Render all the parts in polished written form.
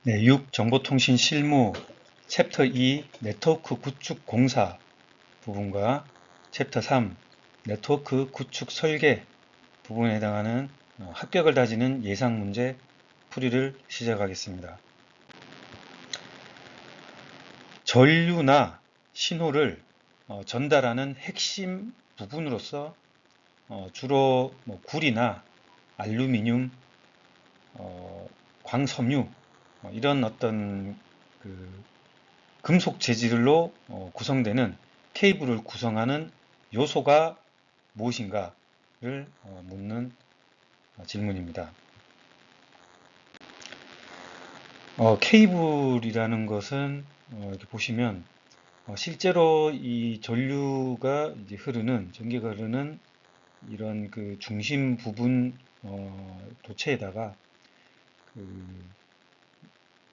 네, 6. 정보통신 실무 챕터 2 네트워크 구축 공사 부분과 챕터 3 네트워크 구축 설계 부분에 해당하는 합격을 다지는 예상 문제 풀이를 시작하겠습니다. 전류나 신호를 전달하는 핵심 부분으로서 주로 구리나 알루미늄, 광섬유 이런 어떤 그 금속 재질로 구성되는 케이블을 구성하는 요소가 무엇인가를 묻는 질문입니다. 케이블이라는 것은 이렇게 보시면 실제로 이 전류가 이제 흐르는 전기가 흐르는 이런 그 중심 부분 도체에다가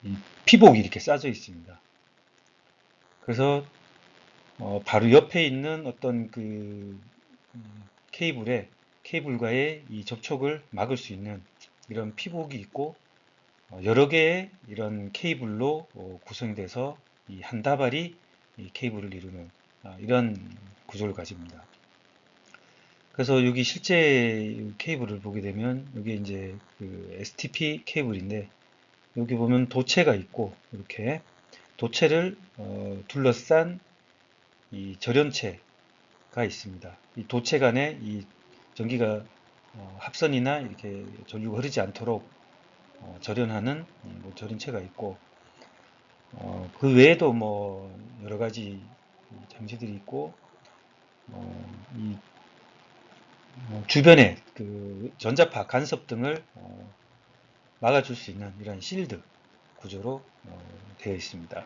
이 피복이 이렇게 싸져 있습니다. 그래서 바로 옆에 있는 어떤 그 케이블과의 이 접촉을 막을 수 있는 이런 피복이 있고 여러 개의 이런 케이블로 구성돼서 이 한 다발이 이 케이블을 이루는 이런 구조를 가집니다. 그래서 여기 실제 케이블을 보게 되면 여기 이제 그 STP 케이블인데 여기 보면 도체가 있고 이렇게 도체를 둘러싼 이 절연체가 있습니다. 이 도체 간에 이 전기가 합선이나 이렇게 전류가 흐르지 않도록 절연하는 뭐 절연체가 있고 그 외에도 뭐 여러 가지 장치들이 있고 이 주변에 그 전자파 간섭 등을 막아줄 수 있는 이런 실드 구조로 되어 있습니다.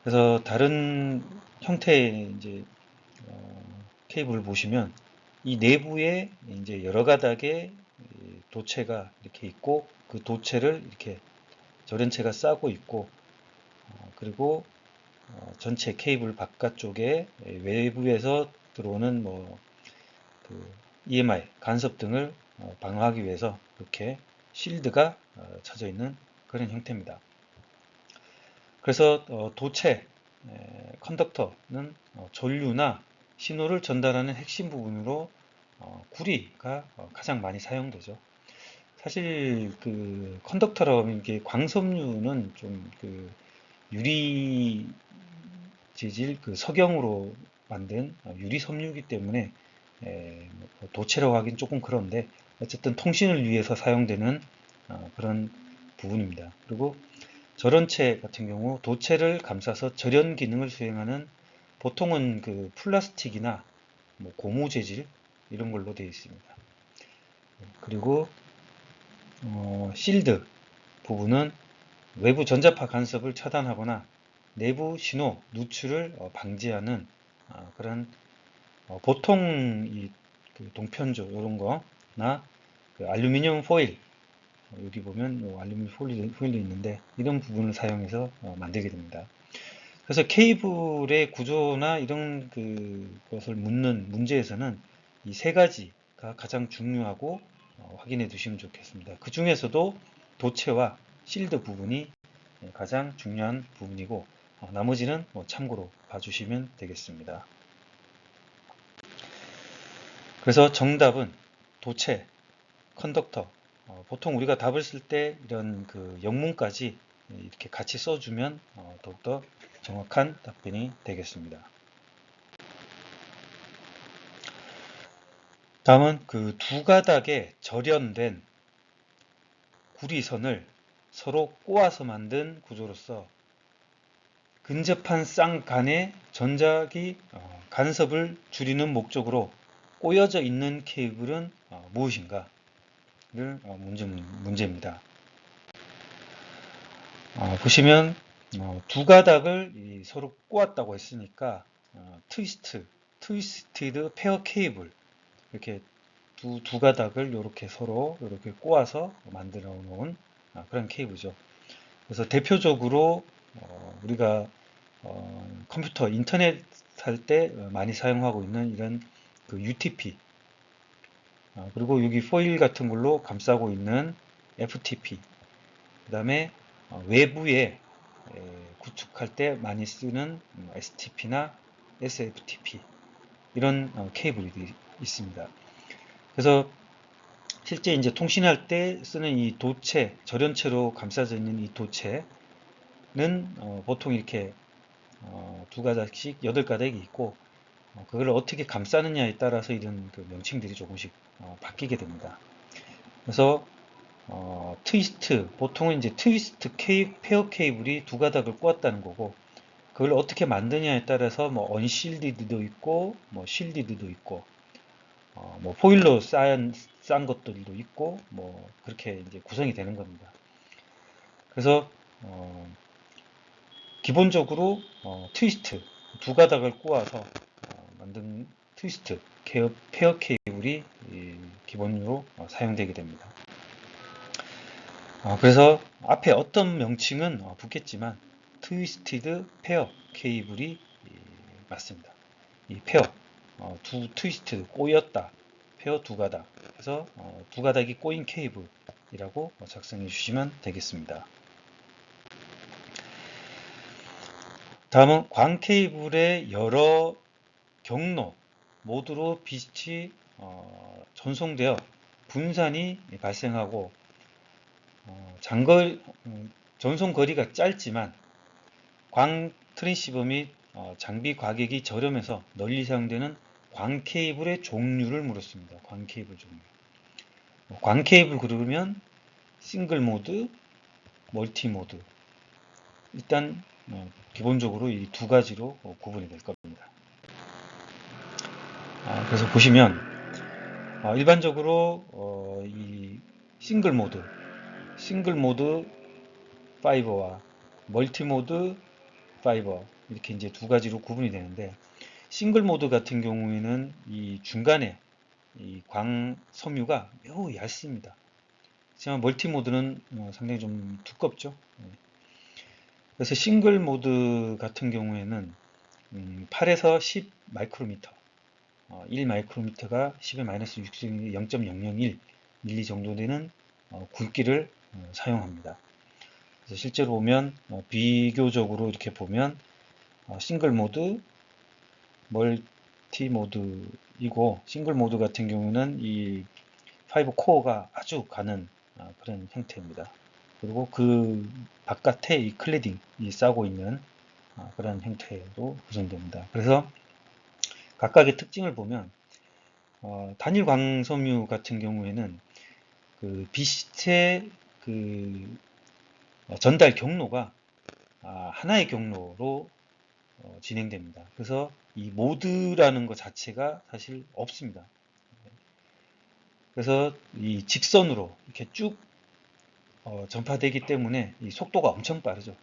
그래서 다른 형태의 이제 케이블을 보시면 이 내부에 이제 여러 가닥의 도체가 이렇게 있고 그 도체를 이렇게 절연체가 싸고 있고 그리고 전체 케이블 바깥쪽에 외부에서 들어오는 그 EMI 간섭 등을 방어하기 위해서 이렇게 실드가 쳐져 있는 그런 형태입니다. 그래서 도체 컨덕터는 전류나 신호를 전달하는 핵심 부분으로 구리가 가장 많이 사용되죠. 사실 그 컨덕터라고 하면 이게 광섬유는 좀 그 유리 재질 그 석영으로 만든 유리 섬유이기 때문에 도체라고 하긴 조금 그런데 어쨌든 통신을 위해서 사용되는 그런 부분입니다. 그리고 절연체 같은 경우 도체를 감싸서 절연 기능을 수행하는 보통은 그 플라스틱이나 뭐 고무 재질 이런 걸로 되어 있습니다. 그리고 실드 부분은 외부 전자파 간섭을 차단하거나 내부 신호 누출을 방지하는 그런 보통 이그 동편조 이런 거나 그 알루미늄 포일 여기 보면 알루미늄 포일도 있는데 이런 부분을 사용해서 만들게 됩니다. 그래서 케이블의 구조나 이런 것을 묻는 문제에서는 이 세 가지가 가장 중요하고 확인해 두시면 좋겠습니다. 그 중에서도 도체와 실드 부분이 가장 중요한 부분이고 나머지는 참고로 봐주시면 되겠습니다. 그래서 정답은 도체, 컨덕터. 보통 우리가 답을 쓸 때 이런 그 영문까지 이렇게 같이 써주면 더욱더 정확한 답변이 되겠습니다. 다음은 그 두 가닥에 절연된 구리선을 서로 꼬아서 만든 구조로서 근접한 쌍 간의 전자기 간섭을 줄이는 목적으로 꼬여져 있는 케이블은 무엇인가를 문제입니다. 보시면 두 가닥을 서로 꼬았다고 했으니까 트위스티드 페어 케이블 이렇게 두 가닥을 이렇게 서로 이렇게 꼬아서 만들어 놓은 그런 케이블이죠. 그래서 대표적으로 우리가 컴퓨터 인터넷 할 때 많이 사용하고 있는 이런 그 UTP 그리고 여기 포일 같은 걸로 감싸고 있는 FTP 그 다음에 외부에 구축할 때 많이 쓰는 STP나 SFTP 이런 케이블이 있습니다. 그래서 실제 이제 통신할 때 쓰는 이 도체, 절연체로 감싸져 있는 이 도체는 보통 이렇게 두 가닥씩 8가닥이 있고 그걸 어떻게 감싸느냐에 따라서 이런 그 명칭들이 조금씩 바뀌게 됩니다. 그래서 트위스트, 보통은 이제 트위스트 페어 케이블이 두 가닥을 꼬았다는 거고 그걸 어떻게 만드냐에 따라서 뭐 언실디드도 있고 뭐 실디드도 있고 뭐 포일로 싼 것들도 있고 뭐 그렇게 이제 구성이 되는 겁니다. 그래서 기본적으로 트위스트 두 가닥을 꼬아서 만든 트위스트 페어 케이블이 기본으로 사용되게 됩니다. 그래서 앞에 어떤 명칭은 붙겠지만 트위스티드 페어 케이블이 맞습니다. 이 페어 두 트위스트 꼬였다 페어 두 가닥 해서 두 가닥이 꼬인 케이블이라고 작성해 주시면 되겠습니다. 다음은 광 케이블의 여러 경로 모두로 빛이 전송되어 분산이 발생하고 전송 거리가 짧지만 광 트랜시버 및 장비 가격이 저렴해서 널리 사용되는 광 케이블의 종류를 물었습니다. 광 케이블 종류. 광 케이블 그러면 싱글 모드, 멀티 모드. 일단 기본적으로 이 두 가지로 구분이 될 겁니다. 그래서 보시면 일반적으로 이 싱글 모드 파이버와 멀티 모드 파이버 이렇게 이제 두 가지로 구분이 되는데 싱글 모드 같은 경우에는 이 중간에 이 광 섬유가 매우 얇습니다. 하지만 멀티 모드는 상당히 좀 두껍죠. 그래서 싱글 모드 같은 경우에는 8에서 10 마이크로미터 1 마이크로미터가 10의 마이너스 6 0.001 밀리 정도 되는 굵기를 사용합니다. 그래서 실제로 보면 비교적으로 이렇게 보면 싱글 모드, 멀티 모드이고 싱글 모드 같은 경우는 이 파이브 코어가 아주 가는 그런 형태입니다. 그리고 그 바깥에 이 클래딩이 싸고 있는 그런 형태로 구성됩니다. 그래서 각각의 특징을 보면 단일 광섬유 같은 경우에는 그 빛의 그 전달 경로가 하나의 경로로 진행됩니다. 그래서 이 모드라는 것 자체가 사실 없습니다. 그래서 이 직선으로 이렇게 쭉 전파되기 때문에 이 속도가 엄청 빠르죠.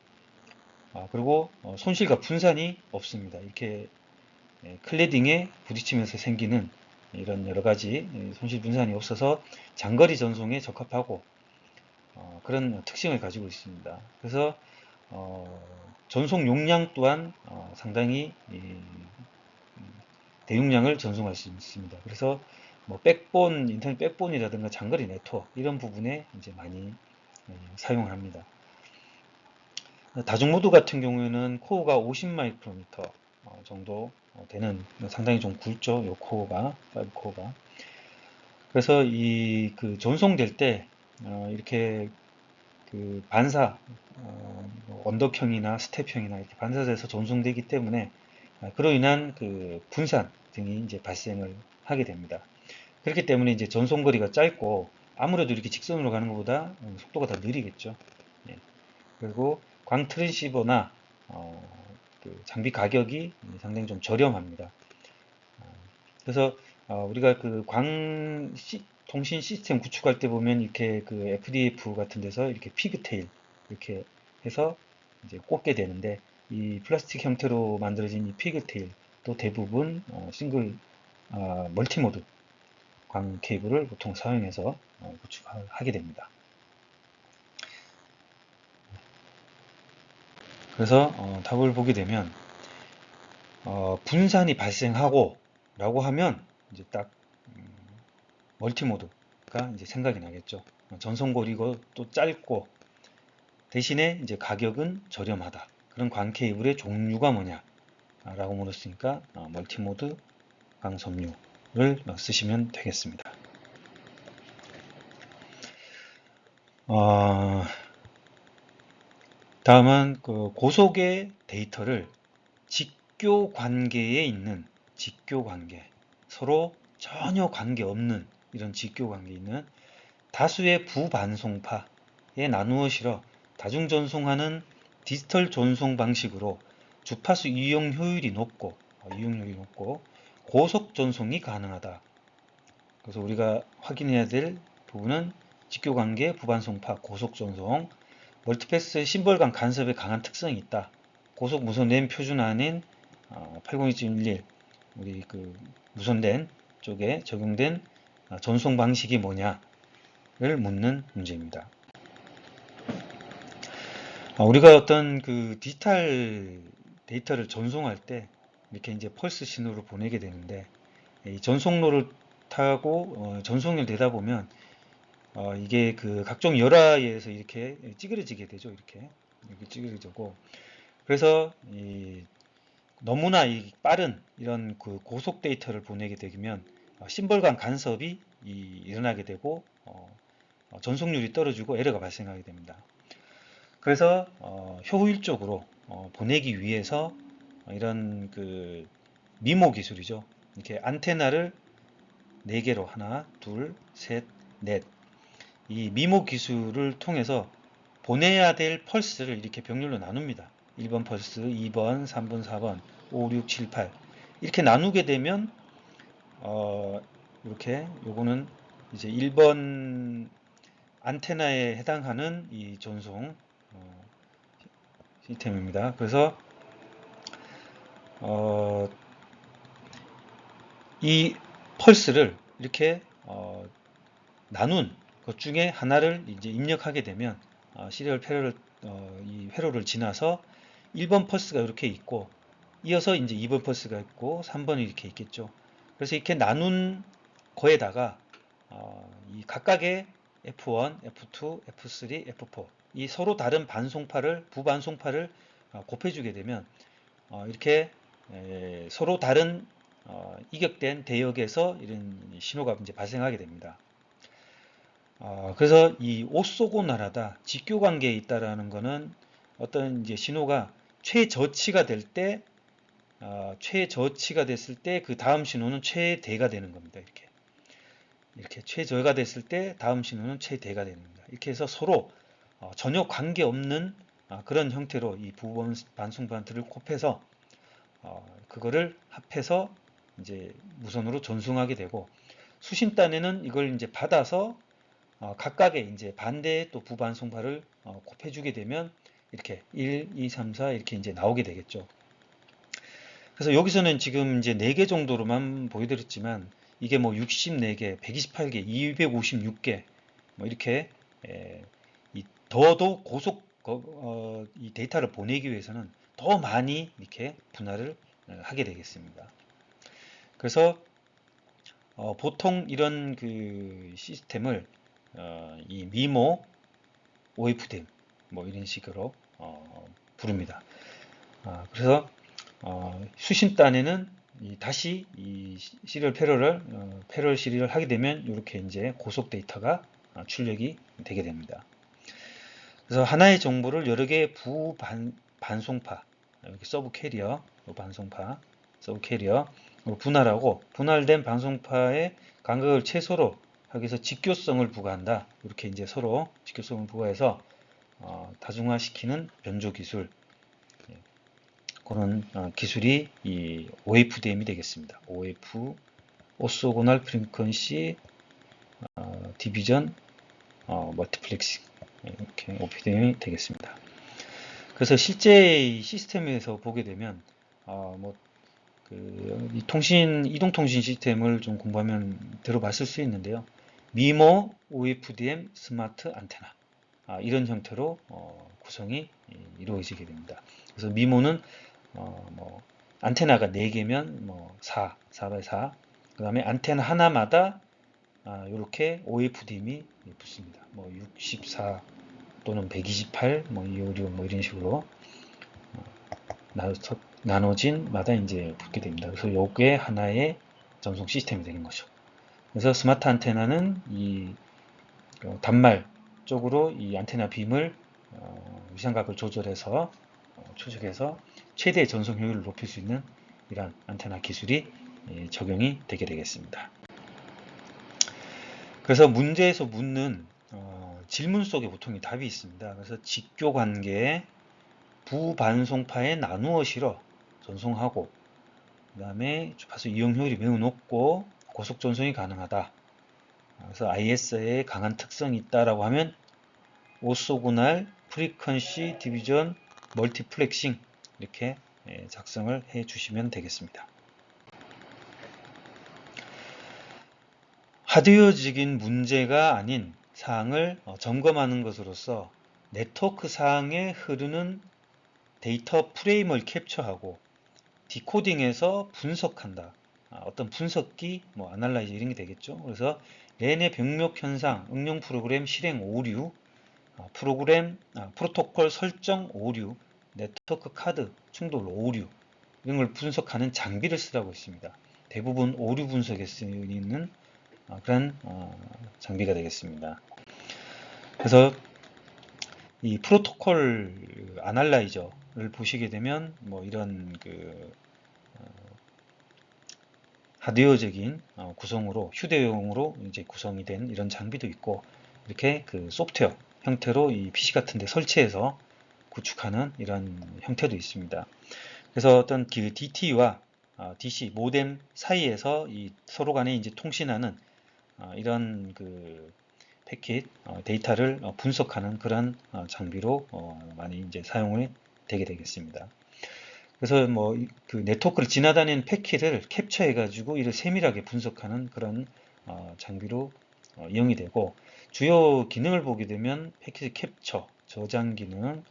그리고 손실과 분산이 없습니다. 이렇게 클래딩에 부딪히면서 생기는 이런 여러 가지 손실 분산이 없어서 장거리 전송에 적합하고 그런 특징을 가지고 있습니다. 그래서 전송 용량 또한 상당히 대용량을 전송할 수 있습니다. 그래서 뭐 백본, 인터넷 백본이라든가 장거리 네트워크 이런 부분에 이제 많이 사용을 합니다. 다중 모드 같은 경우에는 코어가 50 마이크로미터 정도 되는 상당히 좀 굵죠. 요 코어가 5 코어가. 그래서 이 그 전송될 때 이렇게 그 반사 언덕형이나 스텝형이나 이렇게 반사돼서 전송되기 때문에 그로 인한 그 분산 등이 이제 발생을 하게 됩니다. 그렇기 때문에 이제 전송거리가 짧고 아무래도 이렇게 직선으로 가는 것보다 속도가 더 느리겠죠. 예. 그리고 광 트랜시버나 그 장비 가격이 상당히 좀 저렴합니다. 그래서 우리가 그 통신 시스템 구축할 때 보면 이렇게 그 FDF 같은 데서 이렇게 피그테일 이렇게 해서 이제 꽂게 되는데 이 플라스틱 형태로 만들어진 이 피그테일도 대부분 멀티모드 광 케이블을 보통 사용해서 구축하게 됩니다. 그래서 답을 보게 되면 분산이 발생하고 라고 하면 이제 딱 멀티모드가 이제 생각이 나겠죠. 전송거리고 또 짧고 대신에 이제 가격은 저렴하다. 그런 광 케이블의 종류가 뭐냐? 라고 물었으니까 멀티모드 광섬유를 쓰시면 되겠습니다. 다음은 그 고속의 데이터를 직교 관계에 있는 직교 관계, 서로 전혀 관계 없는 이런 직교 관계에 있는 다수의 부반송파에 나누어 실어 다중 전송하는 디지털 전송 방식으로 주파수 이용 효율이 높고 고속 전송이 가능하다. 그래서 우리가 확인해야 될 부분은 직교관계, 부반송파, 고속 전송, 멀티패스 심벌간 간섭에 강한 특성이 있다. 고속 무선랜 표준화는 802.11 우리 그 무선랜 쪽에 적용된 전송 방식이 뭐냐를 묻는 문제입니다. 우리가 어떤 그 디지털 데이터를 전송할 때 이렇게 이제 펄스 신호를 보내게 되는데 이 전송로를 타고 전송을 되다 보면 이게 그 각종 열화에 의해서 이렇게 찌그러지게 되죠. 이렇게 찌그러지고 그래서 너무나 빠른 이런 그 고속 데이터를 보내게 되면 심벌간 간섭이 일어나게 되고 전송률이 떨어지고 에러가 발생하게 됩니다. 그래서 효율적으로 보내기 위해서 이런 그 미모 기술이죠. 이렇게 안테나를 4개로 하나, 둘, 셋, 넷. 이 미모 기술을 통해서 보내야 될 펄스를 이렇게 병렬로 나눕니다. 1번 펄스, 2번, 3번, 4번, 5, 6, 7, 8 이렇게 나누게 되면 이렇게 요거는 이제 1번 안테나에 해당하는 이 전송 시스템입니다. 그래서 이 펄스를 이렇게 나눈 것 중에 하나를 이제 입력하게 되면 시리얼 이 회로를 지나서 1번 펄스가 이렇게 있고 이어서 이제 2번 펄스가 있고 3번이 이렇게 있겠죠. 그래서 이렇게 나눈 거에다가 이 각각의 F1, F2, F3, F4 이 서로 다른 부반송파를 곱해주게 되면 이렇게 서로 다른 이격된 대역에서 이런 신호가 이제 발생하게 됩니다. 그래서 이 오쏘고나라다 직교 관계에 있다라는 것은 어떤 이제 신호가 최저치가 될 때, 최저치가 됐을 때 그 다음 신호는 최대가 되는 겁니다. 이렇게 최저가 됐을 때 다음 신호는 최대가 되는 겁니다. 이렇게 해서 서로 전혀 관계 없는 그런 형태로 이 부분 반송반트를 곱해서 그거를 합해서 이제 무선으로 전송하게 되고 수신단에는 이걸 이제 받아서 각각의 이제 반대의 또 부반송파를 곱해주게 되면 이렇게 1, 2, 3, 4 이렇게 이제 나오게 되겠죠. 그래서 여기서는 지금 이제 4개 정도로만 보여드렸지만 이게 뭐 64개, 128개, 256개 뭐 이렇게 더더욱 고속 이 데이터를 보내기 위해서는 더 많이 이렇게 분할을 하게 되겠습니다. 그래서 보통 이런 그 시스템을 이 미모, OFDM 뭐 이런 식으로 부릅니다. 그래서 수신단에는 다시 이 시리얼 패럴 시리얼을 하게 되면 이렇게 이제 고속 데이터가 출력이 되게 됩니다. 그래서 하나의 정보를 여러 개의 반송파, 여기 서브 캐리어, 반송파, 서브 캐리어 분할하고 분할된 반송파의 간격을 최소로 하기 위해서 직교성을 부과한다. 이렇게 이제 서로 직교성을 부과해서 다중화시키는 변조 기술, 그런 기술이 이 OFDM이 되겠습니다. OF, 오소고날 프리퀀시 디비전 멀티플렉싱 이렇게 OFDM이 되겠습니다. 그래서 실제 시스템에서 보게 되면 이 이동통신 시스템을 좀 공부하면 들어봤을 수 있는데요. 미모, OFDM, 스마트 안테나 이런 형태로 구성이 이루어지게 됩니다. 그래서 미모는 안테나가 4개면 4x4 그 다음에 안테나 하나마다 이렇게 OFDM이 붙습니다. 64 또는 128, 뭐 256, 뭐 이런 식으로 나눠진 마다 이제 붙게 됩니다. 그래서 요게 하나의 전송 시스템이 되는 거죠. 그래서 스마트 안테나는 이 단말 쪽으로 이 안테나 빔을 위상각을 조절해서 추적해서 최대 전송 효율을 높일 수 있는 이러한 안테나 기술이 적용이 되게 되겠습니다. 그래서 문제에서 묻는 질문 속에 보통 답이 있습니다. 그래서 직교 관계에 부반송파에 나누어 실어 전송하고 그 다음에 주파수 이용 효율이 매우 높고 고속 전송이 가능하다. 그래서 IS의 강한 특성이 있다라고 하면 오소고날 프리퀀시 디비전 멀티플렉싱 이렇게 작성을 해 주시면 되겠습니다. 하드웨어적인 문제가 아닌 사항을 점검하는 것으로서 네트워크 상에 흐르는 데이터 프레임을 캡처하고 디코딩해서 분석한다. 어떤 분석기, 뭐 아날라이저 이런 게 되겠죠. 그래서 랜의 병력 현상, 응용 프로그램 실행 오류, 프로토콜 설정 오류, 네트워크 카드 충돌 오류 이런 걸 분석하는 장비를 쓰라고 있습니다. 대부분 오류 분석에 쓰이는 그런 장비가 되겠습니다. 그래서 이 프로토콜 아날라이저를 보시게 되면 뭐 이런 하드웨어적인 구성으로 휴대용으로 이제 구성이 된 이런 장비도 있고 이렇게 그 소프트웨어 형태로 이 PC 같은 데 설치해서 구축하는 이런 형태도 있습니다. 그래서 어떤 그 DT와 DC 모뎀 사이에서 이 서로 간에 이제 통신하는 이런 그 패킷 데이터를 분석하는 그런 장비로 많이 이제 사용이 되게 되겠습니다. 그래서 뭐 그 네트워크를 지나다니는 패킷을 캡처해 가지고 이를 세밀하게 분석하는 그런 장비로 이용이 되고 주요 기능을 보게 되면 패킷 캡처, 저장 기능,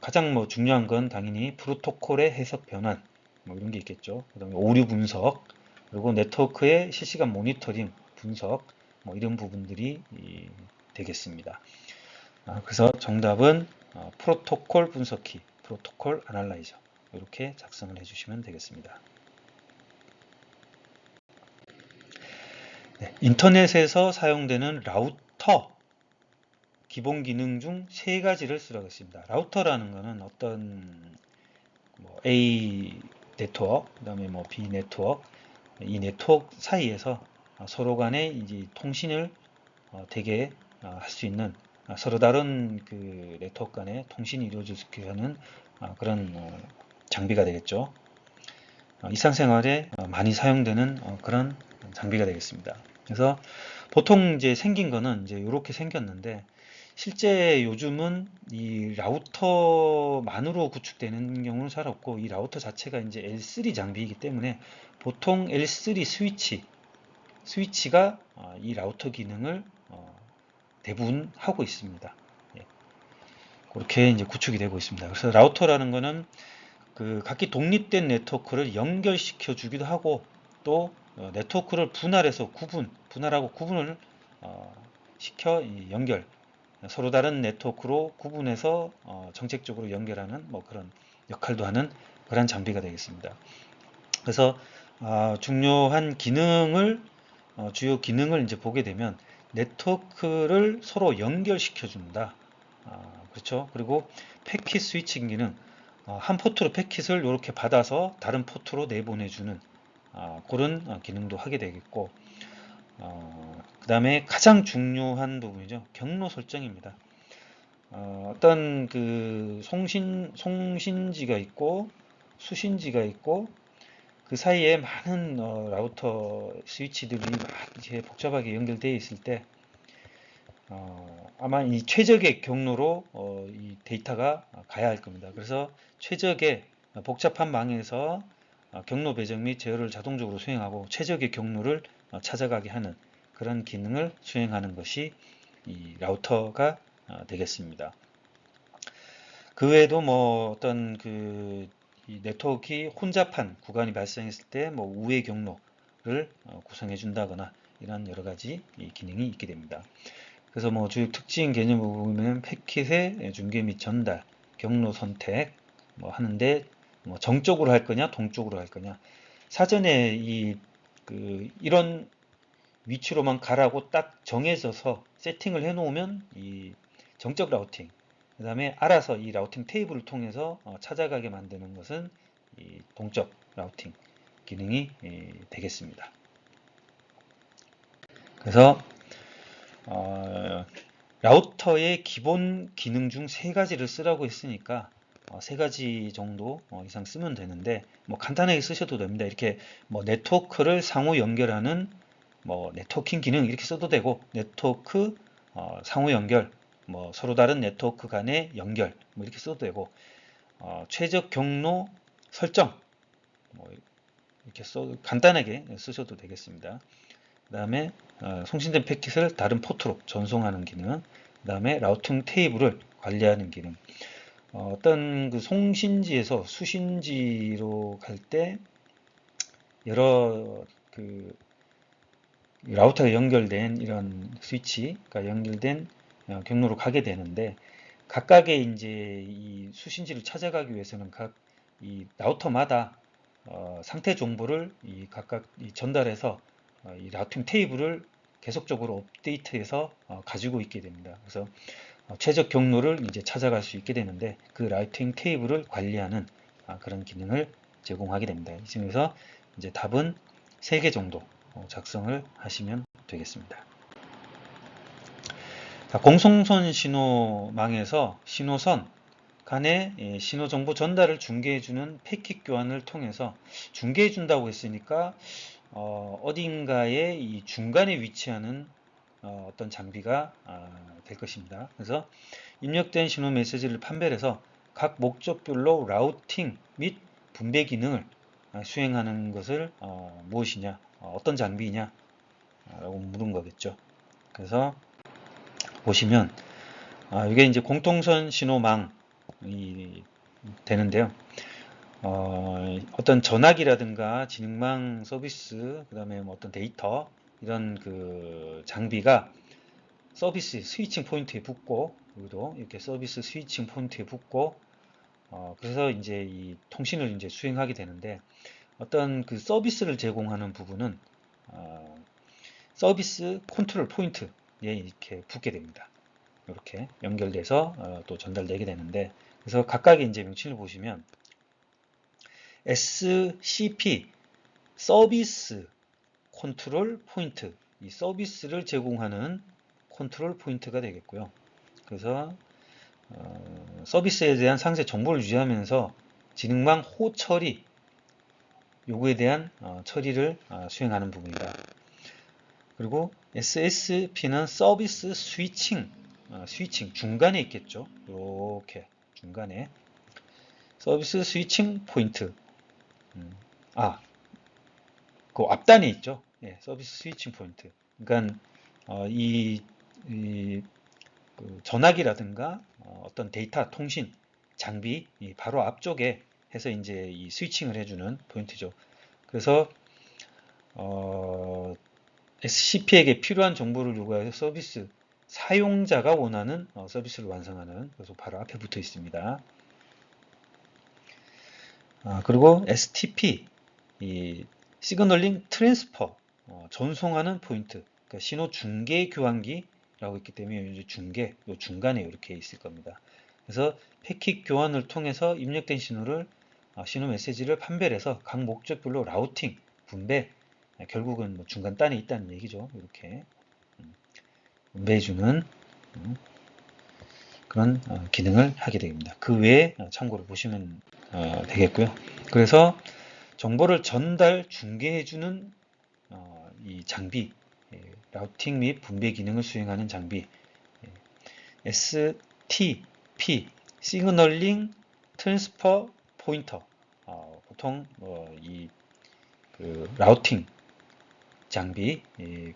가장 뭐 중요한 건 당연히 프로토콜의 해석 변환 뭐 이런 게 있겠죠. 그다음에 오류 분석, 그리고 네트워크의 실시간 모니터링, 분석 뭐 이런 부분들이 되겠습니다. 그래서 정답은 프로토콜 분석키, 프로토콜 아날라이저 이렇게 작성을 해주시면 되겠습니다. 네, 인터넷에서 사용되는 라우터 기본 기능 중 세 가지를 쓰라고 했습니다. 라우터라는 것은 어떤 뭐 A 네트워크, 그 다음에 뭐 B 네트워크, 이 네트워크 사이에서 서로 간에 이제 통신을 되게 할 수 있는 서로 다른 그 네트워크 간의 통신이 이루어질 수 있게 하는 그런 장비가 되겠죠. 일상생활에 많이 사용되는 그런 장비가 되겠습니다. 그래서 보통 이제 생긴 거는 이제 이렇게 생겼는데 실제 요즘은 이 라우터만으로 구축되는 경우는 잘 없고 이 라우터 자체가 이제 L3 장비이기 때문에 보통 L3 스위치가 이 라우터 기능을 대부분 하고 있습니다. 예, 그렇게 이제 구축이 되고 있습니다. 그래서 라우터라는 거는 그 각기 독립된 네트워크를 연결시켜 주기도 하고 또 네트워크를 분할하고 구분을 시켜 연결 서로 다른 네트워크로 구분해서 정책적으로 연결하는 뭐 그런 역할도 하는 그런 장비가 되겠습니다. 그래서 중요한 기능을 주요 기능을 이제 보게 되면 네트워크를 서로 연결시켜 준다. 그렇죠. 그리고 패킷 스위칭 기능 한 포트로 패킷을 이렇게 받아서 다른 포트로 내보내주는 그런 기능도 하게 되겠고 그 다음에 가장 중요한 부분이죠. 경로 설정입니다. 어떤 그 송신지가 있고 수신지가 있고 그 사이에 많은 라우터 스위치들이 막 이제 복잡하게 연결되어 있을 때 아마 이 최적의 경로로 이 데이터가 가야 할 겁니다. 그래서 최적의 복잡한 망에서 경로 배정 및 제어를 자동적으로 수행하고 최적의 경로를 찾아가게 하는 그런 기능을 수행하는 것이 이 라우터가 되겠습니다. 그 외에도 뭐 어떤 그 이 네트워크 혼잡한 구간이 발생했을 때 뭐 우회 경로를 구성해 준다거나 이런 여러 가지 기능이 있게 됩니다. 그래서 뭐 주요 특징 개념을 보면 패킷의 중계 및 전달, 경로 선택 뭐 하는데 뭐 정쪽으로 할 거냐, 동쪽으로 할 거냐. 사전에 이런 위치로만 가라고 딱 정해져서 세팅을 해 놓으면 이 정적 라우팅, 그 다음에 알아서 이 라우팅 테이블을 통해서 찾아가게 만드는 것은 이 동적 라우팅 기능이 되겠습니다. 그래서 라우터의 기본 기능 중 세 가지를 쓰라고 했으니까 세 가지 정도 이상 쓰면 되는데 뭐 간단하게 쓰셔도 됩니다. 이렇게 뭐 네트워크를 상호 연결하는 뭐 네트워킹 기능 이렇게 써도 되고 네트워크 상호 연결 뭐 서로 다른 네트워크 간의 연결 뭐 이렇게 써도 되고 최적 경로 설정 뭐 이렇게 간단하게 쓰셔도 되겠습니다. 그 다음에 송신된 패킷을 다른 포트로 전송하는 기능, 그 다음에 라우팅 테이블을 관리하는 기능. 어떤 그 송신지에서 수신지로 갈 때 여러 그 라우터가 연결된 이런 스위치가 연결된 경로로 가게 되는데 각각의 이제 이 수신지를 찾아가기 위해서는 각 이 라우터마다 상태 정보를 각각 전달해서 이 라우팅 테이블을 계속적으로 업데이트해서 가지고 있게 됩니다. 그래서 최적 경로를 이제 찾아갈 수 있게 되는데 그 라우팅 테이블을 관리하는 그런 기능을 제공하게 됩니다. 이 중에서 이제 답은 3개 정도 작성을 하시면 되겠습니다. 공송선 신호망에서 신호선 간의 신호정보 전달을 중개해주는 패킷 교환을 통해서 중개해준다고 했으니까 어딘가에 이 중간에 위치하는 어떤 장비가 될 것입니다. 그래서 입력된 신호 메시지를 판별해서 각 목적별로 라우팅 및 분배 기능을 수행하는 것을 무엇이냐, 어떤 장비이냐 라고 물은 거겠죠. 그래서 보시면 이게 이제 공통선 신호망이 되는데요. 어떤 전화기라든가 지능망 서비스, 그 다음에 뭐 어떤 데이터 이런 그 장비가 서비스 스위칭 포인트에 붙고 여기도 이렇게 서비스 스위칭 포인트에 붙고 그래서 이제 이 통신을 이제 수행하게 되는데 어떤 그 서비스를 제공하는 부분은 서비스 컨트롤 포인트에 이렇게 붙게 됩니다. 이렇게 연결돼서 또 전달되게 되는데 그래서 각각의 이제 명칭을 보시면 SCP 서비스 컨트롤 포인트 이 서비스를 제공하는 컨트롤 포인트가 되겠고요. 그래서 서비스에 대한 상세 정보를 유지하면서 지능망 호처리 요구에 대한 처리를 수행하는 부분이다. 그리고 SSP는 서비스 스위칭 스위칭 중간에 있겠죠. 이렇게 중간에 서비스 스위칭 포인트 그 앞단에 있죠. 예, 서비스 스위칭 포인트. 그러니까 그 전화기라든가 어떤 데이터 통신 장비 바로 앞쪽에 해서 이제 이 스위칭을 해주는 포인트죠. 그래서 SCP에게 필요한 정보를 요구해서 서비스 사용자가 원하는 서비스를 완성하는 그래서 바로 앞에 붙어 있습니다. 그리고 STP 이 시그널링 트랜스퍼 전송하는 포인트 그러니까 신호 중계 교환기라고 있기 때문에 이제 중계 요 중간에 이렇게 있을 겁니다. 그래서 패킷 교환을 통해서 입력된 신호를 신호 메시지를 판별해서 각 목적별로 라우팅 분배 결국은 뭐 중간 단에 있다는 얘기죠. 이렇게 분배해주는 그런 기능을 하게 됩니다. 그 외에 참고로 보시면 되겠고요. 그래서 정보를 전달 중개해주는 이 장비 라우팅 및 분배 기능을 수행하는 장비 STP 시그널링 트랜스퍼 포인터 보통 그 라우팅 장비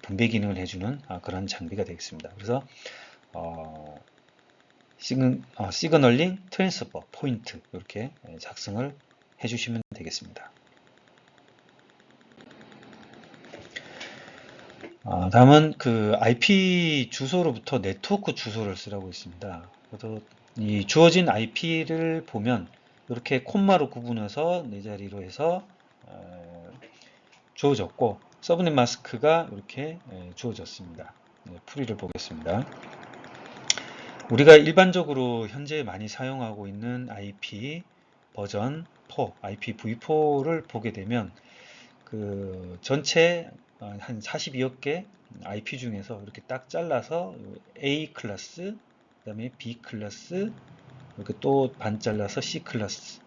분배 기능을 해주는 그런 장비가 되겠습니다. 그래서 시그널링 트랜스퍼 포인트 이렇게 작성을 해주시면 되겠습니다. 다음은 그 IP 주소로부터 네트워크 주소를 쓰라고 있습니다. 그래서 이 주어진 IP를 보면 이렇게 콤마로 구분해서 네 자리로 해서 주어졌고 서브넷 마스크가 이렇게 주어졌습니다. 풀이를 보겠습니다. 우리가 일반적으로 현재 많이 사용하고 있는 IP 버전 4, IPv4를 보게 되면 그 전체 한 42억 개 IP 중에서 이렇게 딱 잘라서 A 클래스, 그다음에 B 클래스, 이렇게 또 반 잘라서 C 클래스,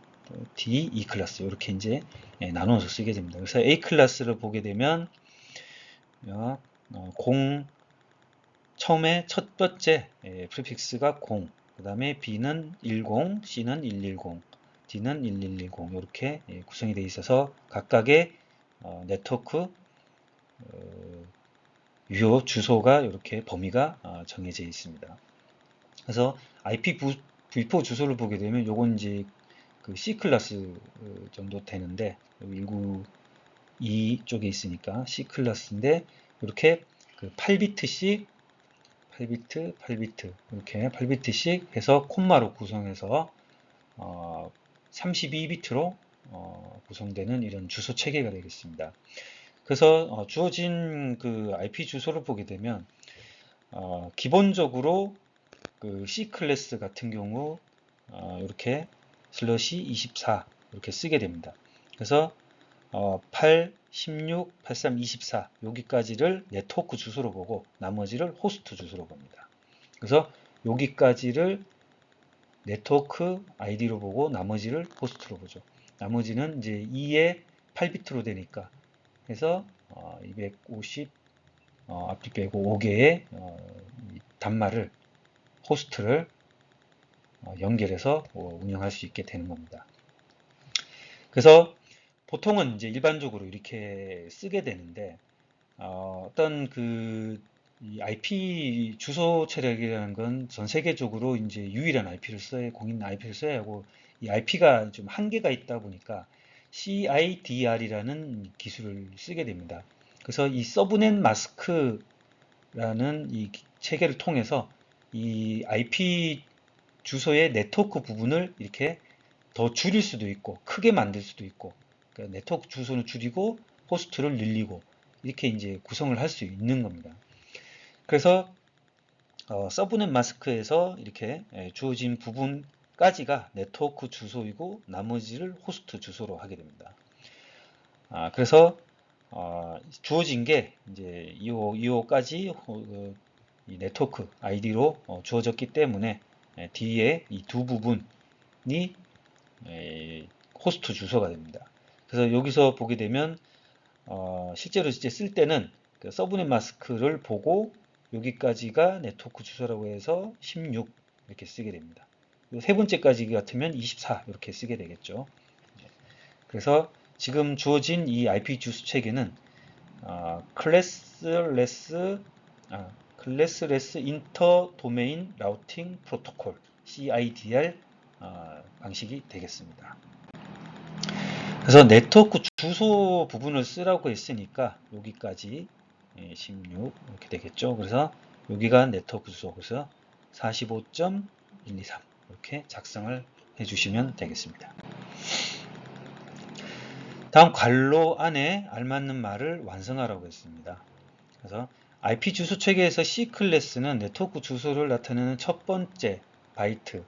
D, E 클래스 이렇게 이제 나눠서 쓰게 됩니다. 그래서 A 클래스를 보게 되면 0 처음에 첫 번째 프리픽스가 0, 그 다음에 B는 10, C는 110, D는 1110 이렇게 구성이 되어 있어서 각각의 네트워크 유효 주소가 이렇게 범위가 정해져 있습니다. 그래서 IPv4 주소를 보게 되면 요건 이제 그 C 클래스 정도 되는데 192 쪽에 있으니까 C 클래스인데 이렇게 그 8비트씩 8비트 이렇게 8비트씩 해서 콤마로 구성해서 32비트로 구성되는 이런 주소 체계가 되겠습니다. 그래서 주어진 그 IP 주소를 보게 되면 기본적으로 그 C 클래스 같은 경우 이렇게 슬러시 24 이렇게 쓰게 됩니다. 그래서 8, 16, 83, 24 여기까지를 네트워크 주소로 보고 나머지를 호스트 주소로 봅니다. 그래서 여기까지를 네트워크 아이디로 보고 나머지를 호스트로 보죠. 나머지는 이제 2에 8비트로 되니까 해서 250 앞뒤 빼고 5개의 단말을 호스트를 연결해서 운영할 수 있게 되는 겁니다. 그래서 보통은 이제 일반적으로 이렇게 쓰게 되는데 어떤 그 IP 주소 체력이라는 건 전 세계적으로 이제 유일한 IP를 써야 공인 IP를 써야 하고 이 IP가 좀 한계가 있다 보니까 CIDR이라는 기술을 쓰게 됩니다. 그래서 이 서브넷 마스크라는 이 체계를 통해서 이 IP 주소의 네트워크 부분을 이렇게 더 줄일 수도 있고 크게 만들 수도 있고 그러니까 네트워크 주소는 줄이고 호스트를 늘리고 이렇게 이제 구성을 할 수 있는 겁니다. 그래서 서브넷 마스크에서 이렇게 주어진 부분까지가 네트워크 주소이고 나머지를 호스트 주소로 하게 됩니다. 그래서 주어진 게 이제 2호까지 이 네트워크 아이디로 주어졌기 때문에 뒤에 이 두 부분이 호스트 주소가 됩니다. 그래서 여기서 보게 되면 실제로 이제 쓸 때는 그 서브넷 마스크를 보고 여기까지가 네트워크 주소라고 해서 16 이렇게 쓰게 됩니다. 세 번째까지 같으면 24 이렇게 쓰게 되겠죠. 그래서 지금 주어진 이 IP 주소 체계는 클래스레스 인터 도메인 라우팅 프로토콜 CIDR 방식이 되겠습니다. 그래서 네트워크 주소 부분을 쓰라고 했으니까 여기까지 16 이렇게 되겠죠. 그래서 여기가 네트워크 주소 그래서 45.123 이렇게 작성을 해주시면 되겠습니다. 다음 괄호 안에 알맞는 말을 완성하라고 했습니다. 그래서 IP 주소 체계에서 C 클래스는 네트워크 주소를 나타내는 첫 번째 바이트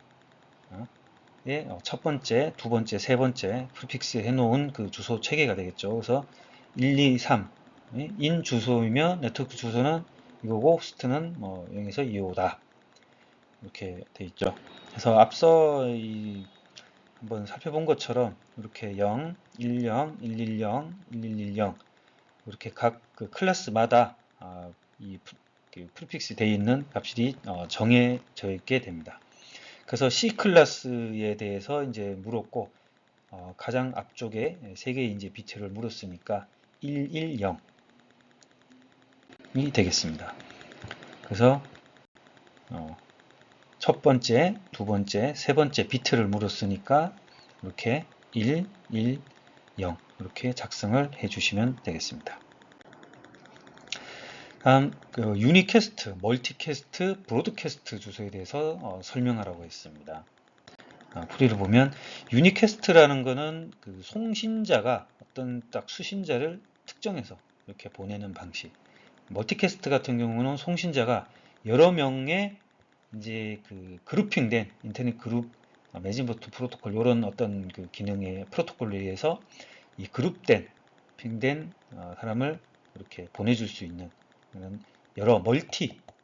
첫 번째, 두 번째, 세 번째 프리픽스 해놓은 그 주소 체계가 되겠죠. 그래서 1, 2, 3 인 주소이며 네트워크 주소는 이거고 호스트는 뭐 0에서 2호다 이렇게 돼 있죠. 그래서 앞서 한번 살펴본 것처럼 이렇게 0, 10, 110, 1110 이렇게 각 그 클래스마다 이 프리픽스 되어 있는 값이 정해져 있게 됩니다. 그래서 C 클래스에 대해서 이제 물었고 가장 앞쪽에 3개의 이제 비트를 물었으니까 110이 되겠습니다. 그래서 첫 번째, 두 번째, 세 번째 비트를 물었으니까 이렇게 1, 1, 0 이렇게 작성을 해주시면 되겠습니다. 다음 유니캐스트, 멀티캐스트, 브로드캐스트 주소에 대해서 설명하라고 했습니다. 풀이를 보면 유니캐스트라는 거는 그 송신자가 어떤 딱 수신자를 특정해서 이렇게 보내는 방식. 멀티캐스트 같은 경우는 송신자가 여러 명의 이제 그 그룹핑된 인터넷 그룹 매진버터 프로토콜 이런 어떤 그 기능의 프로토콜에 의해서 이 그룹된 핑된 사람을 이렇게 보내줄 수 있는 여러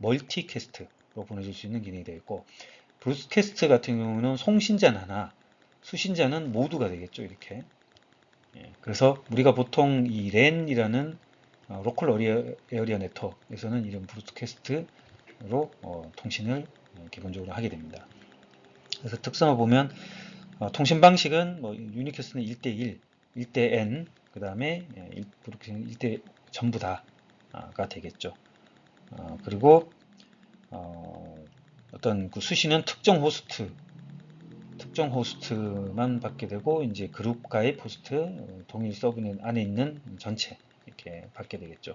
멀티캐스트로 보내줄 수 있는 기능이 되어 있고, 브로드캐스트 같은 경우는 송신자는 하나, 수신자는 모두가 되겠죠. 이렇게. 그래서 우리가 보통 이 랜이라는 로컬 에어리어 네트워크에서는 이런 브로드캐스트로 통신을 기본적으로 하게 됩니다. 그래서 특성을 보면 통신 방식은 뭐 유니캐스트는 1대1, 1대-N, 그 다음에 브로드캐스트는 1대 전부 다가 되겠죠. 그리고 어떤 그 수신은 특정 호스트만 받게 되고, 이제 그룹 가입 호스트, 동일 서브넷 안에 있는 전체 이렇게 받게 되겠죠.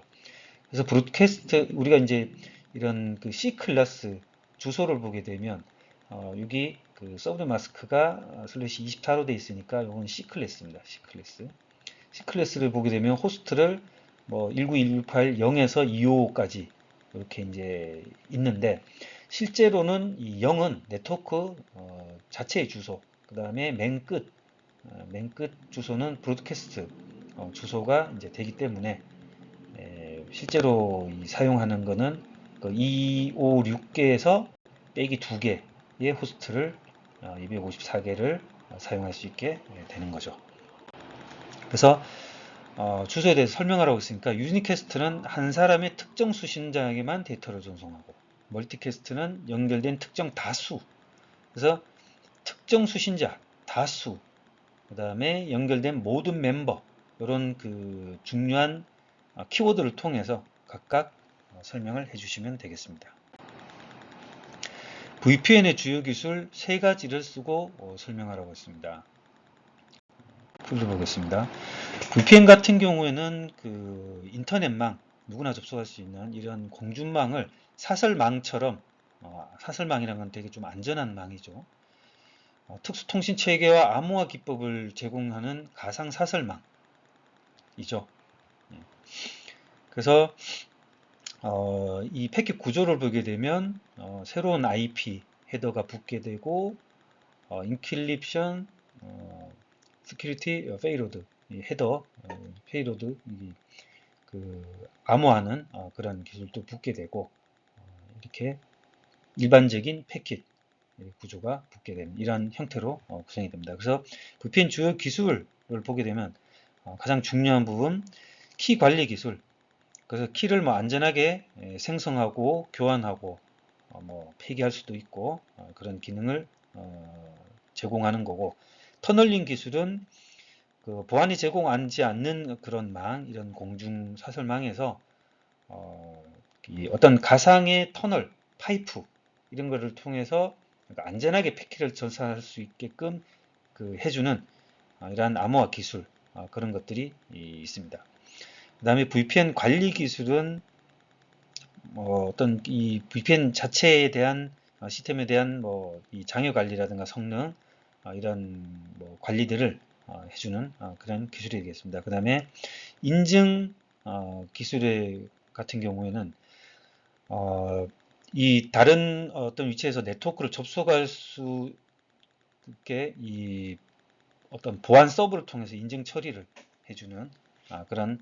그래서 브로드캐스트 우리가 이제 이런 그 C 클래스 주소를 보게 되면 여기 그 서브넷 마스크가 슬래시 24로 되어 있으니까 이건 C 클래스입니다. C 클래스를 보게 되면 호스트를 뭐 192.168 0에서 255까지 이렇게 이제 있는데, 실제로는 이 0은 네트워크 자체의 주소, 그 다음에 맨 끝 주소는 브로드캐스트 주소가 이제 되기 때문에 실제로 사용하는 거는 그 256개에서 빼기 2개의 호스트를 254개를 사용할 수 있게 되는 거죠. 그래서 주소에 대해서 설명하라고 했으니까, 유니캐스트는 한 사람의 특정 수신자에게만 데이터를 전송하고, 멀티캐스트는 연결된 특정 다수, 그래서 특정 수신자, 다수, 그 다음에 연결된 모든 멤버, 이런 그 중요한 키워드를 통해서 각각 설명을 해주시면 되겠습니다. VPN의 주요 기술 3가지를 쓰고 설명하라고 했습니다. 풀어보겠습니다. VPN 같은 경우에는 그 인터넷망, 누구나 접속할 수 있는 이런 공중망을 사설망처럼, 사설망이라는 건 되게 좀 안전한 망이죠. 특수통신 체계와 암호화 기법을 제공하는 가상 사설망이죠. 그래서 이 패킷 구조를 보게 되면 새로운 IP 헤더가 붙게 되고, 인크립션, 시큐리티 페이로드, 헤더 페이로드, 그 암호화하는 그런 기술도 붙게 되고, 이렇게 일반적인 패킷 구조가 붙게 되는 이런 형태로 구성이 됩니다. 그래서 VPN 주요 기술을 보게 되면 가장 중요한 부분, 키 관리 기술. 그래서 키를 뭐 안전하게 생성하고 교환하고 뭐 폐기할 수도 있고 그런 기능을 제공하는 거고, 터널링 기술은 그 보안이 제공하지 않는 그런 망, 이런 공중 사설망에서 어떤 가상의 터널, 파이프 이런 거를 통해서 안전하게 패킷을 전송할 수 있게끔 그 해주는 이러한 암호화 기술, 그런 것들이 있습니다. 그 다음에 VPN 관리 기술은 어떤 이 VPN 자체에 대한 시스템에 대한 뭐 이 장애 관리라든가 성능 이런 뭐 관리들을 해주는 그런 기술이 되겠습니다. 그 다음에 인증 기술 같은 경우에는 이 다른 어떤 위치에서 네트워크를 접속할 수 있게 이 어떤 보안 서버를 통해서 인증 처리를 해주는 그런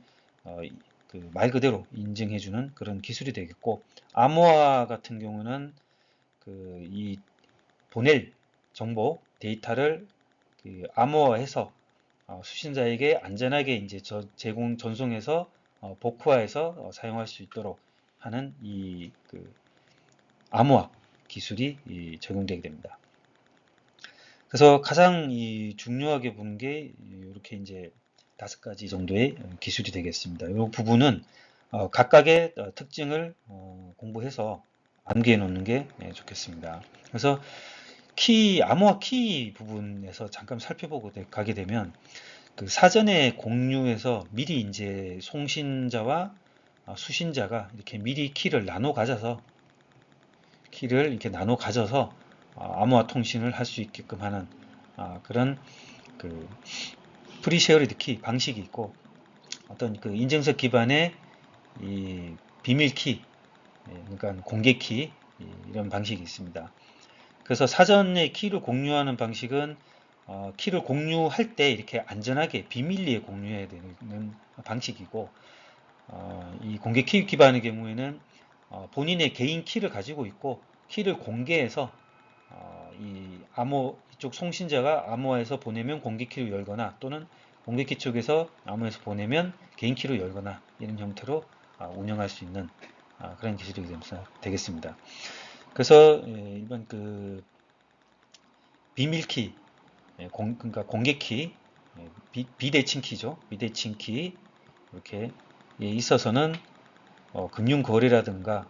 그 말 그대로 인증해주는 그런 기술이 되겠고, 암호화 같은 경우는 그 이 보낼 정보 데이터를 그 암호화해서 수신자에게 안전하게 이제 제공 전송해서 복구화해서 사용할 수 있도록 하는 이 그 암호화 기술이 적용되게 됩니다. 그래서 가장 중요하게 보는 게 이렇게 이제 5가지 정도의 기술이 되겠습니다. 이 부분은 각각의 특징을 공부해서 암기해 놓는 게 좋겠습니다. 그래서 암호화 키 부분에서 잠깐 살펴보고 가게 되면, 그 사전에 공유해서 미리 이제 송신자와 수신자가 이렇게 미리 키를 나눠 가져서 암호화 통신을 할 수 있게끔 하는 그런 그 프리쉐어리드 키 방식이 있고, 어떤 그 인증서 기반의 이 비밀 키, 그러니까 공개 키, 이런 방식이 있습니다. 그래서 사전에 키를 공유하는 방식은 키를 공유할 때 이렇게 안전하게 비밀리에 공유해야 되는 방식이고, 이 공개 키 기반의 경우에는 본인의 개인 키를 가지고 있고 키를 공개해서 이 암호 이쪽 송신자가 암호화해서 보내면 공개 키로 열거나, 또는 공개 키 쪽에서 암호해서 보내면 개인 키로 열거나, 이런 형태로 운영할 수 있는 그런 기술이 되겠습니다. 그래서 이번 그 비밀 키, 그러니까 공개 키, 비대칭 키죠. 비대칭 키 이렇게 있어서는 금융 거래라든가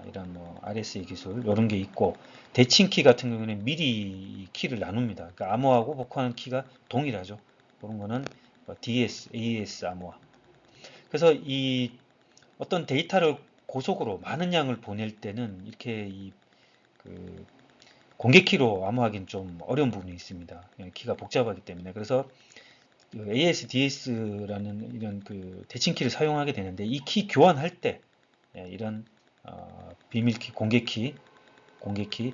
이런 RSA 기술 이런 게 있고, 대칭 키 같은 경우는 미리 키를 나눕니다. 그러니까 암호하고 복호하는 키가 동일하죠. 그런 거는 DS, AES 암호화. 그래서 이 어떤 데이터를 고속으로 많은 양을 보낼 때는 이렇게 그 공개 키로 암호하기는 좀 어려운 부분이 있습니다. 키가 복잡하기 때문에. 그래서 AES, DS라는 이런 그 대칭 키를 사용하게 되는데, 이 키 교환할 때 이런 비밀키, 공개키,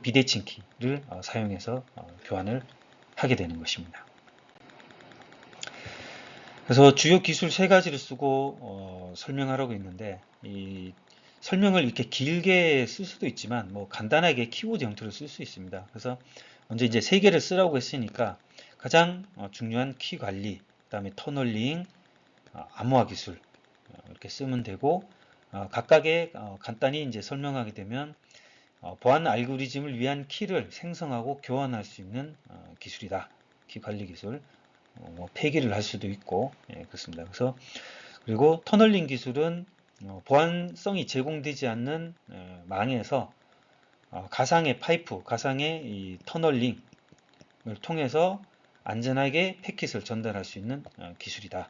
비대칭 키를 사용해서 교환을 하게 되는 것입니다. 그래서 주요 기술 세 가지를 쓰고 설명하려고 했는데, 이 설명을 이렇게 길게 쓸 수도 있지만 뭐 간단하게 키워드 형태로 쓸 수 있습니다. 그래서 먼저 이제 세 개를 쓰라고 했으니까 가장 중요한 키 관리, 그다음에 터널링, 암호화 기술 이렇게 쓰면 되고, 각각의 간단히 이제 설명하게 되면 보안 알고리즘을 위한 키를 생성하고 교환할 수 있는 기술이다. 키 관리 기술. 뭐 폐기를 할 수도 있고, 그렇습니다. 그래서 그리고 터널링 기술은 보안성이 제공되지 않는 망에서 가상의 파이프, 가상의 이 터널링을 통해서 안전하게 패킷을 전달할 수 있는 기술이다.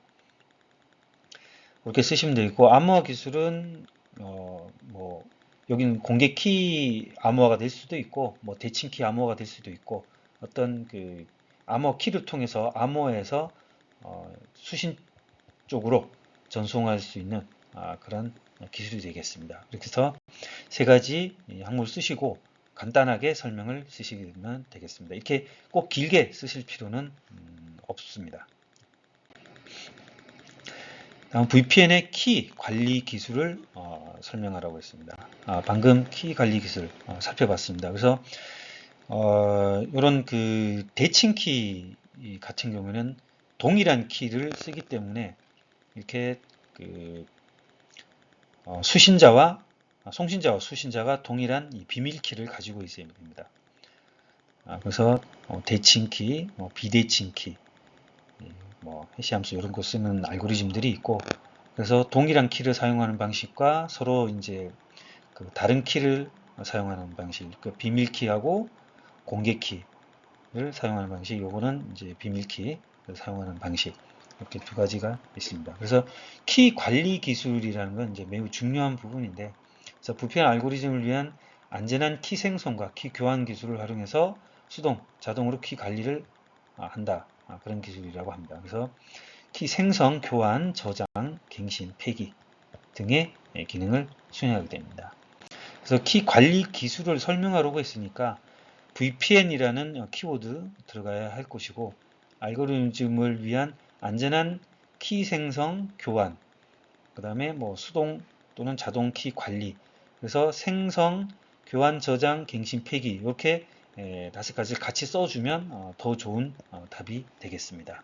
그렇게 쓰시면 되고, 암호화 기술은 뭐 여기는 공개 키 암호화가 될 수도 있고, 뭐 대칭 키 암호화가 될 수도 있고, 어떤 그 암호 키를 통해서 암호화해서 수신 쪽으로 전송할 수 있는 그런 기술이 되겠습니다. 이렇게 해서 세 가지 항목을 쓰시고 간단하게 설명을 쓰시면 되겠습니다. 이렇게 꼭 길게 쓰실 필요는 없습니다. 다음 VPN의 키 관리 기술을 설명하라고 했습니다. 방금 키 관리 기술 살펴봤습니다. 그래서 이런 그 대칭 키 같은 경우는 동일한 키를 쓰기 때문에 이렇게 그 송신자와 수신자가 동일한 이 비밀 키를 가지고 있어야 됩니다. 그래서 대칭 키, 비대칭 키, 뭐 해시함수 이런 거 쓰는 알고리즘들이 있고, 그래서 동일한 키를 사용하는 방식과 서로 이제 그 다른 키를 사용하는 방식, 그 비밀 키하고 공개 키를 사용하는 방식, 요거는 이제 비밀 키를 사용하는 방식, 이렇게 두 가지가 있습니다. 그래서 키 관리 기술이라는 건 이제 매우 중요한 부분인데, 그래서 부패한 알고리즘을 위한 안전한 키 생성과 키 교환 기술을 활용해서 자동으로 키 관리를 한다. 그런 기술이라고 합니다. 그래서 키 생성, 교환, 저장, 갱신, 폐기 등의 기능을 수행하게 됩니다. 그래서 키 관리 기술을 설명하려고 했으니까 VPN이라는 키워드 들어가야 할 것이고, 알고리즘을 위한 안전한 키 생성, 교환, 그 다음에 뭐 수동 또는 자동 키 관리, 그래서 생성, 교환, 저장, 갱신, 폐기, 이렇게 5가지를 같이 써주면 더 좋은 답이 되겠습니다.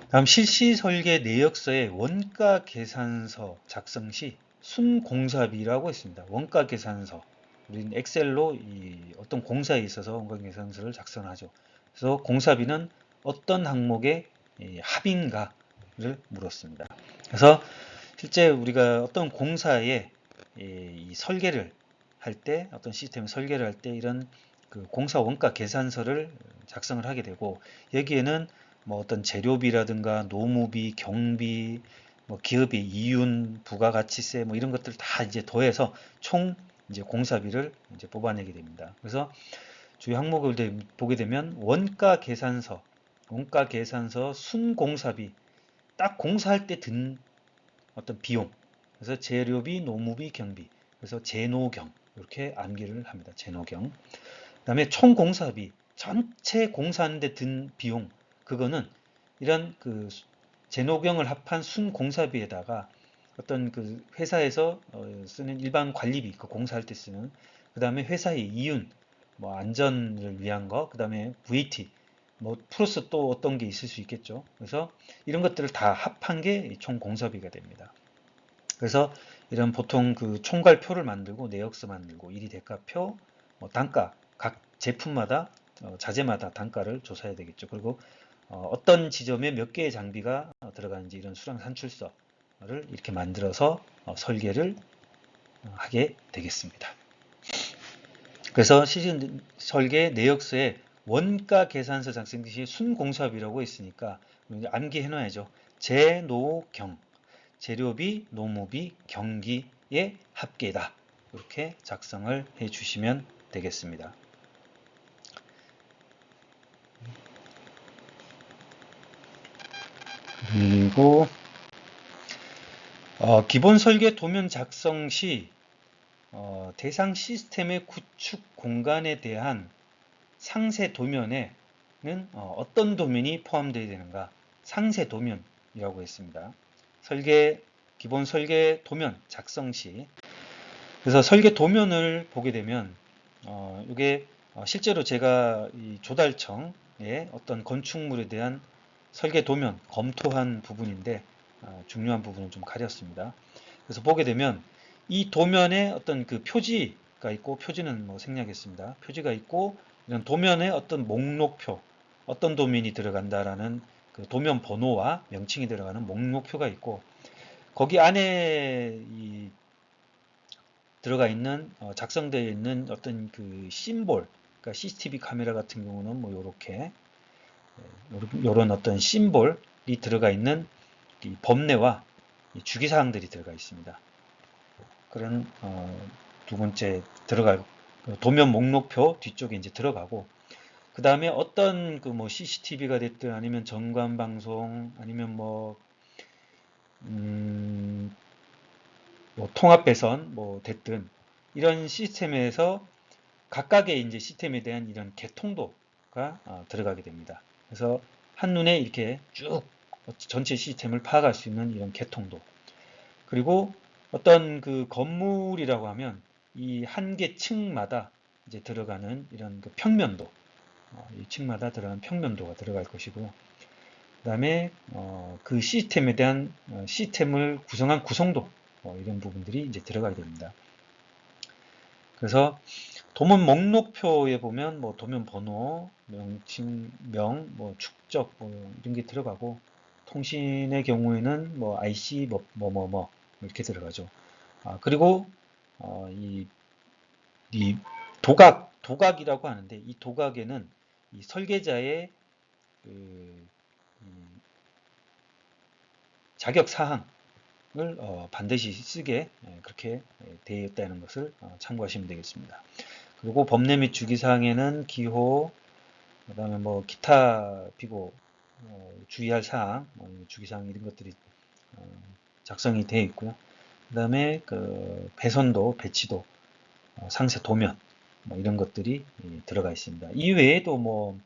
다음 실시 설계 내역서의 원가 계산서 작성 시 순공사비라고 있습니다. 원가 계산서. 우리는 엑셀로 어떤 공사에 있어서 원가 계산서를 작성하죠. 그래서 공사비는 어떤 항목의 합인가를 물었습니다. 그래서 실제 우리가 어떤 공사에 이 설계를 할 때, 어떤 시스템 설계를 할 때 이런 그 공사 원가 계산서를 작성을 하게 되고, 여기에는 뭐 어떤 재료비라든가 노무비, 경비, 뭐 기업의 이윤, 부가가치세 뭐 이런 것들 다 이제 더해서 총 이제 공사비를 이제 뽑아내게 됩니다. 그래서 주요 항목을 보게 되면 원가 계산서 순공사비, 딱 공사할 때 든 어떤 비용, 그래서 재료비, 노무비, 경비, 그래서 재노경 이렇게 암기를 합니다. 재노경. 그다음에 총 공사비, 전체 공사하는데 든 비용, 그거는 이런 그 재노경을 합한 순공사비에다가 어떤 그 회사에서 쓰는 일반 관리비, 그 공사할 때 쓰는, 그다음에 회사의 이윤, 뭐 안전을 위한 거, 그다음에 VAT, 뭐 플러스 또 어떤 게 있을 수 있겠죠. 그래서 이런 것들을 다 합한 게 총 공사비가 됩니다. 그래서 이런 보통 그 총괄표를 만들고 내역서 만들고 일이 대가표, 뭐 단가, 각 제품마다 자재마다 단가를 조사해야 되겠죠. 그리고 어떤 지점에 몇 개의 장비가 들어가는지 이런 수량 산출서를 이렇게 만들어서 설계를 하게 되겠습니다. 그래서 시즌 설계 내역서에 원가 계산서 작성 시 순공사비라고 있으니까 암기해 놔야죠. 재노경, 재료비, 노무비, 경기의 합계다. 이렇게 작성을 해 주시면 되겠습니다. 그리고 기본 설계 도면 작성 시 대상 시스템의 구축 공간에 대한 상세 도면에는 어떤 도면이 포함되어야 되는가? 상세 도면이라고 했습니다. 기본 설계 도면 작성 시. 그래서 설계 도면을 보게 되면, 이게 실제로 제가 이 조달청의 어떤 건축물에 대한 설계 도면 검토한 부분인데, 중요한 부분을 좀 가렸습니다. 그래서 보게 되면 이 도면에 어떤 그 표지가 있고, 표지는 뭐 생략했습니다. 표지가 있고, 이런 도면에 어떤 목록표, 어떤 도면이 들어간다라는 그 도면 번호와 명칭이 들어가는 목록표가 있고, 거기 안에 들어가 있는 작성되어 있는 어떤 그 심볼, 그러니까 CCTV 카메라 같은 경우는 뭐 요렇게 요런 어떤 심볼이 들어가 있는 이 법례와 이 주기사항들이 들어가 있습니다. 그런 두 번째 들어갈 도면 목록표 뒤쪽에 이제 들어가고, 그 다음에 어떤 그 뭐 CCTV가 됐든 아니면 전관 방송 아니면 뭐 통합 배선 뭐 됐든 이런 시스템에서 각각의 이제 시스템에 대한 이런 개통도가 들어가게 됩니다. 그래서 한눈에 이렇게 쭉 전체 시스템을 파악할 수 있는 이런 개통도. 그리고 어떤 그 건물이라고 하면 이 한 개 층마다 이제 들어가는 이런 그 평면도, 이 층마다 들어가는 평면도가 들어갈 것이고요. 그다음에 그 시스템에 대한 시스템을 구성한 구성도, 이런 부분들이 이제 들어가게 됩니다. 그래서 도면 목록표에 보면 뭐 도면 번호, 명칭명, 뭐 축적 뭐 이런 게 들어가고, 통신의 경우에는 뭐 IC 뭐 이렇게 들어가죠. 그리고 이 도각이라고 하는데, 이 도각에는 이 설계자의 그 자격 사항을 반드시 쓰게 그렇게 되어 있다는 것을 참고하시면 되겠습니다. 그리고 법례 및 주기사항에는 기호, 그 다음에 뭐 기타 비고 주의할 사항, 주기사항 이런 것들이 작성이 되어 있고요. 그 다음에 그 배선도, 배치도, 상세 도면 뭐 이런 것들이 들어가 있습니다. 이 외에도 뭐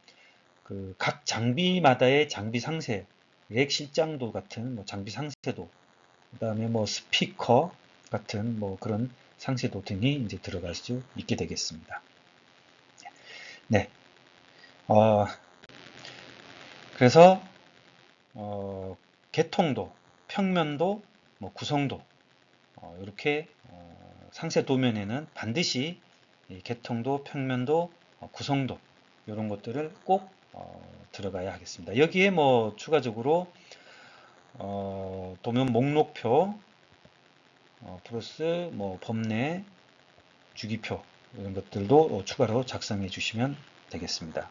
그 각 장비마다의 장비 상세, 렉 실장도 같은 뭐 장비 상세도, 그 다음에 뭐 스피커 같은 뭐 그런 상세도 등이 이제 들어갈 수 있게 되겠습니다. 네. 그래서 개통도, 평면도, 뭐 구성도, 이렇게 상세 도면에는 반드시 개통도, 평면도, 구성도 이런 것들을 꼭 들어가야 하겠습니다. 여기에 뭐 추가적으로 도면 목록표 플러스 뭐 법례, 주기표 이런 것들도 추가로 작성해 주시면 되겠습니다.